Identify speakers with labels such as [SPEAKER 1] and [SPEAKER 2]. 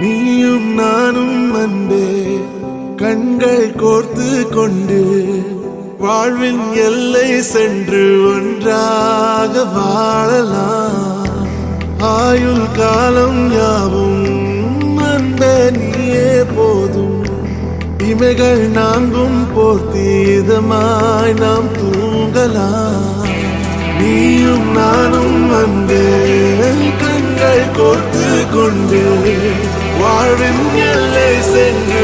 [SPEAKER 1] நீயும் நானும் அன்பே கண்கள் கோர்த்து கொண்டு வாழ்வின் எல்லை சென்று ஒன்றாக வாழலாம். ஆயுள் காலம் யாவும் அன்பே நீயே போதும். இமைகள் நான்கும் போர்த்தீதமாய் நாம் தூங்கலாம். நீயும் நானும் அன்பே கண்கள் கோர்த்து கொண்டு வாழ்வின் எல்லை சென்று